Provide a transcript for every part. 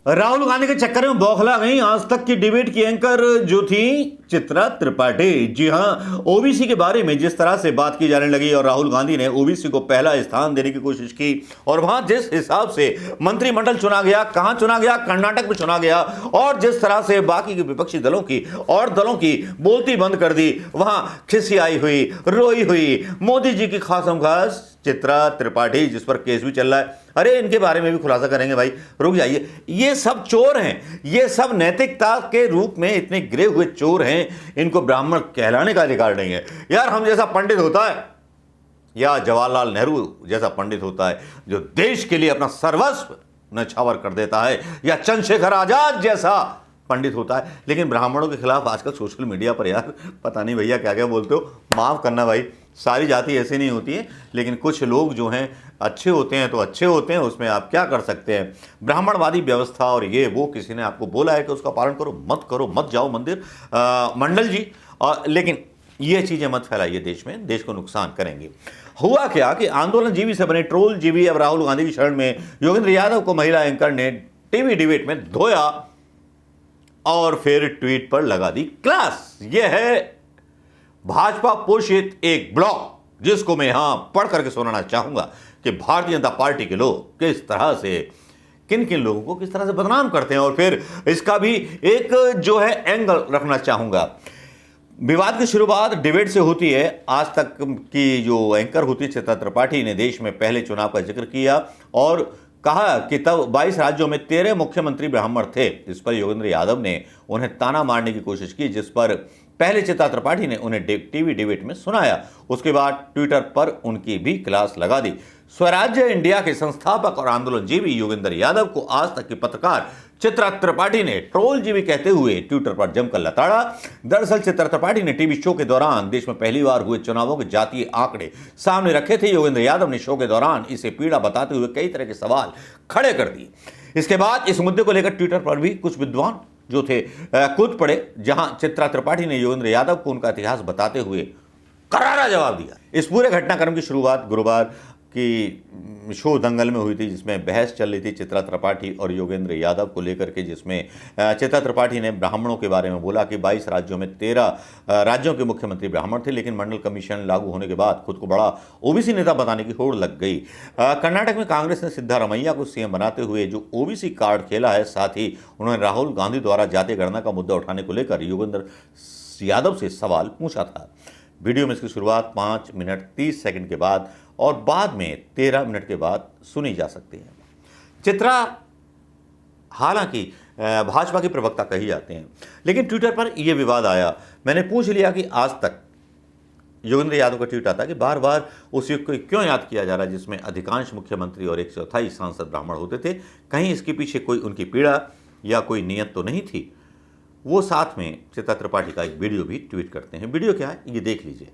राहुल गांधी के चक्कर में बौखला गई आज तक की डिबेट की एंकर जो थी चित्रा त्रिपाठी। जी हां, ओबीसी के बारे में जिस तरह से बात की जाने लगी और राहुल गांधी ने ओबीसी को पहला स्थान देने की कोशिश की और वहां जिस हिसाब से मंत्रिमंडल चुना गया, कहां चुना गया, कर्नाटक में चुना गया, और जिस तरह से बाकी के विपक्षी दलों की और दलों की बोलती बंद कर दी, वहां खिसियाई हुई, रोई हुई मोदी जी की खासम खास चित्रा त्रिपाठी, जिस पर केस भी चल रहा है। अरे इनके बारे में भी खुलासा करेंगे भाई, रुक जाइए। ये सब चोर हैं, ये सब नैतिकता के रूप में इतने गिरे हुए चोर हैं, इनको ब्राह्मण कहलाने का अधिकार नहीं है। यार हम जैसा पंडित होता है या जवाहरलाल नेहरू जैसा पंडित होता है जो देश के लिए अपना सर्वस्व न्यौछावर कर देता है, या चंद्रशेखर आजाद जैसा पंडित होता है। लेकिन ब्राह्मणों के खिलाफ आजकल सोशल मीडिया पर यार पता नहीं भैया क्या क्या बोलते हो, माफ करना भाई, सारी जाति ऐसी नहीं होती है, लेकिन कुछ लोग जो हैं अच्छे होते हैं तो अच्छे होते हैं, उसमें आप क्या कर सकते हैं। ब्राह्मणवादी व्यवस्था और ये वो किसी ने आपको बोला है कि उसका पालन करो, मत जाओ मंदिर मंडल जी, लेकिन ये चीज़ें मत फैलाइए देश में, देश को नुकसान करेंगे। हुआ क्या कि आंदोलन जीवी से बने ट्रोल जीवी अब राहुल गांधी की शरण में। योगेंद्र यादव को महिला एंकर ने टीवी डिबेट में धोया और फिर ट्वीट पर लगा दी क्लास। यह है भाजपा पोषित एक ब्लॉग जिसको मैं यहां पढ़ करके सुनाना चाहूंगा कि भारतीय जनता पार्टी के लोग किस तरह से किन किन लोगों को किस तरह से बदनाम करते हैं, और फिर इसका भी एक जो है एंगल रखना चाहूंगा। विवाद की शुरुआत डिबेट से होती है। आज तक की जो एंकर होती है चित्रा त्रिपाठी ने देश में पहले चुनाव का जिक्र किया और कहा कि तब 22 राज्यों में 13 मुख्यमंत्री ब्राह्मण थे। इस पर योगेंद्र यादव ने उन्हें ताना मारने की कोशिश की, जिस पर पहले चित्रा त्रिपाठी ने उन्हें टीवी डिबेट में सुनाया। उसके बाद ट्विटर पर उनकी भी क्लास लगा दी। स्वराज्य इंडिया के संस्थापक और आंदोलनजीवी योगेंद्र यादव को आज तक के पत्रकार चित्रा त्रिपाठी ने ट्रोल जीवी कहते हुए ट्विटर पर जमकर लताड़ा। दरअसल चित्रा त्रिपाठी ने टीवी शो के दौरान देश में पहली बार हुए चुनावों के जातीय आंकड़े सामने रखे थे। योगेंद्र यादव ने शो के दौरान इसे पीड़ा बताते हुए कई तरह के सवाल खड़े कर दिए। इसके बाद इस मुद्दे को लेकर ट्विटर पर भी कुछ विद्वान जो थे कूद पड़े, जहां चित्रा त्रिपाठी ने योगेंद्र यादव को उनका इतिहास बताते हुए करारा जवाब दिया। इस पूरे घटनाक्रम की शुरुआत गुरुवार की शो दंगल में हुई थी, जिसमें बहस चल रही थी चित्रा त्रिपाठी और योगेंद्र यादव को लेकर के, जिसमें चित्रा त्रिपाठी ने ब्राह्मणों के बारे में बोला कि 22 राज्यों में 13 राज्यों के मुख्यमंत्री ब्राह्मण थे, लेकिन मंडल कमीशन लागू होने के बाद खुद को बड़ा ओबीसी नेता बताने की होड़ लग गई। कर्नाटक में कांग्रेस ने सिद्धारमैया को सीएम बनाते हुए जो ओबीसी कार्ड खेला है, साथ ही उन्होंने राहुल गांधी द्वारा जातीय गणना का मुद्दा उठाने को लेकर योगेंद्र यादव से सवाल पूछा था। वीडियो में इसकी शुरुआत 5 मिनट 30 सेकंड के बाद और बाद में 13 मिनट के बाद सुनी जा सकती है। चित्रा हालांकि भाजपा की प्रवक्ता कही जाते हैं, लेकिन ट्विटर पर यह विवाद आया। मैंने पूछ लिया कि आज तक योगेंद्र यादव का ट्वीट आता कि बार बार उस युग को क्यों याद किया जा रहा है जिसमें अधिकांश मुख्यमंत्री और 1/4 सांसद ब्राह्मण होते थे। कहीं इसके पीछे कोई उनकी पीड़ा या कोई नियत तो नहीं थी। वो साथ में चित्रा त्रिपाठी का एक वीडियो भी ट्वीट करते हैं। वीडियो क्या है ये देख लीजिए।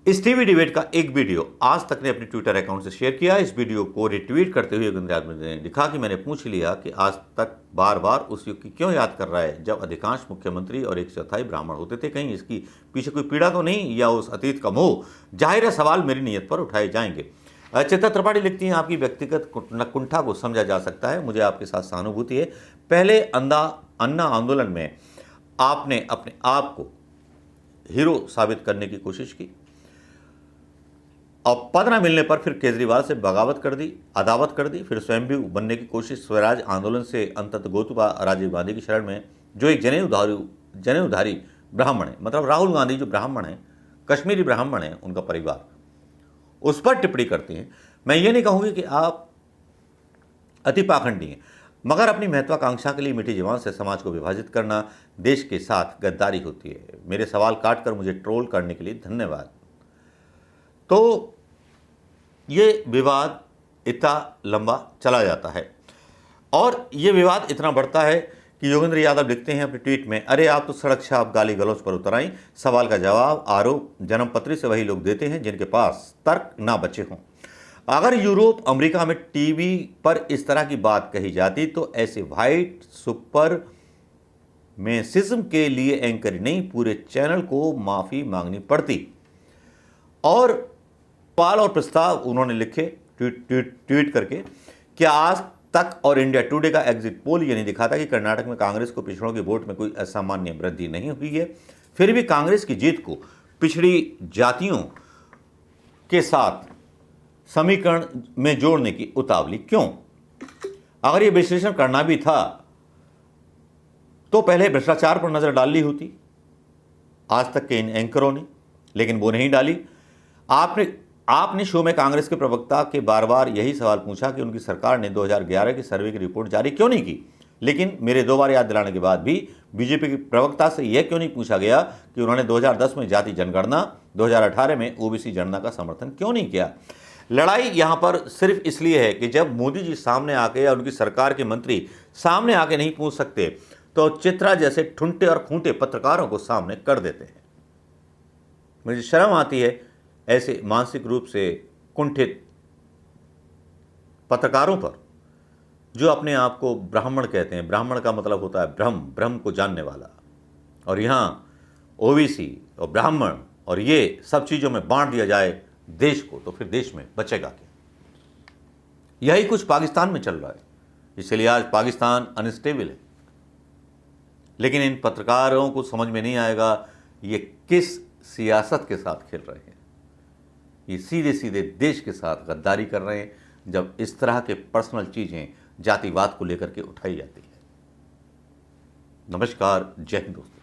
इस टीवी डिबेट का एक वीडियो आज तक ने अपने ट्विटर अकाउंट से शेयर किया। इस वीडियो को रिट्वीट करते हुए योगेंद्र यादव ने लिखा कि मैंने पूछ लिया कि आज तक बार बार उस युग की क्यों याद कर रहा है जब अधिकांश मुख्यमंत्री और 1/4 ब्राह्मण होते थे। कहीं इसकी पीछे कोई पीड़ा तो नहीं या उस अतीत का मोह। जाहिर है सवाल मेरी नीयत पर उठाए जाएंगे। चित्रा त्रिपाठी लिखती हैं, आपकी व्यक्तिगत कुंठा को समझा जा सकता है, मुझे आपके साथ सहानुभूति है। पहले अन्ना आंदोलन में आपने अपने आप को हीरो साबित करने की कोशिश की और पद न मिलने पर फिर केजरीवाल से बगावत कर दी, अदावत कर दी, फिर स्वयं भी बनने की कोशिश। स्वराज आंदोलन से अंततः गोतबा राजीव गांधी की शरण में, जो एक जनेऊधारी ब्राह्मण है, मतलब राहुल गांधी जो ब्राह्मण है, कश्मीरी ब्राह्मण है, उनका परिवार, उस पर टिप्पणी करती हैं। मैं ये नहीं कहूँगी कि आप अति पाखंडी हैं, मगर अपनी महत्वाकांक्षा के लिए मीठी जुबान से समाज को विभाजित करना देश के साथ गद्दारी होती है। मेरे सवाल काटकर मुझे ट्रोल करने के लिए धन्यवाद। तो ये विवाद इतना लंबा चला जाता है और ये विवाद इतना बढ़ता है कि योगेंद्र यादव लिखते हैं अपने ट्वीट में, अरे आप तो सड़क छाप गाली गलौज पर उतर आई। सवाल का जवाब आरोप जन्मपत्री से वही लोग देते हैं जिनके पास तर्क ना बचे हों। अगर यूरोप अमेरिका में टीवी पर इस तरह की बात कही जाती तो ऐसे वाइट सुपर मेसिज्म के लिए एंकर नहीं पूरे चैनल को माफ़ी मांगनी पड़ती। और सवाल और प्रस्ताव उन्होंने लिखे ट्वीट करके, क्या आज तक और इंडिया टुडे का एग्जिट पोल ये नहीं दिखाता कि कर्नाटक में कांग्रेस को पिछड़ों के वोट में कोई असामान्य वृद्धि नहीं हुई है। फिर भी कांग्रेस की जीत को पिछड़ी जातियों के साथ समीकरण में जोड़ने की उतावली क्यों? अगर यह विश्लेषण करना भी था तो पहले भ्रष्टाचार पर नजर डाल ली होती आज तक के इन एंकरों ने, लेकिन वो नहीं डाली। आपने शो में कांग्रेस के प्रवक्ता के बार बार यही सवाल पूछा कि उनकी सरकार ने 2011 की सर्वे की रिपोर्ट जारी क्यों नहीं की, लेकिन मेरे 2 बार याद दिलाने के बाद भी बीजेपी के प्रवक्ता से यह क्यों नहीं पूछा गया कि उन्होंने 2010 में जाति जनगणना, 2018 में ओबीसी जनगणना का समर्थन क्यों नहीं किया। लड़ाई यहां पर सिर्फ इसलिए है कि जब मोदी जी सामने आके या उनकी सरकार के मंत्री सामने आके नहीं पूछ सकते तो चित्रा जैसे ठुंटे और खूंटे पत्रकारों को सामने कर देते हैं। मुझे शर्म आती है ऐसे मानसिक रूप से कुंठित पत्रकारों पर जो अपने आप को ब्राह्मण कहते हैं। ब्राह्मण का मतलब होता है ब्रह्म को जानने वाला, और यहाँ ओबीसी और ब्राह्मण और ये सब चीज़ों में बांट दिया जाए देश को, तो फिर देश में बचेगा क्या? यही कुछ पाकिस्तान में चल रहा है, इसलिए आज पाकिस्तान अनस्टेबल है। लेकिन इन पत्रकारों को समझ में नहीं आएगा ये किस सियासत के साथ खेल रहे हैं। ये सीधे सीधे देश के साथ गद्दारी कर रहे हैं जब इस तरह के पर्सनल चीज़ें जातिवाद को लेकर के उठाई जाती है। नमस्कार, जय हिंद दोस्तों।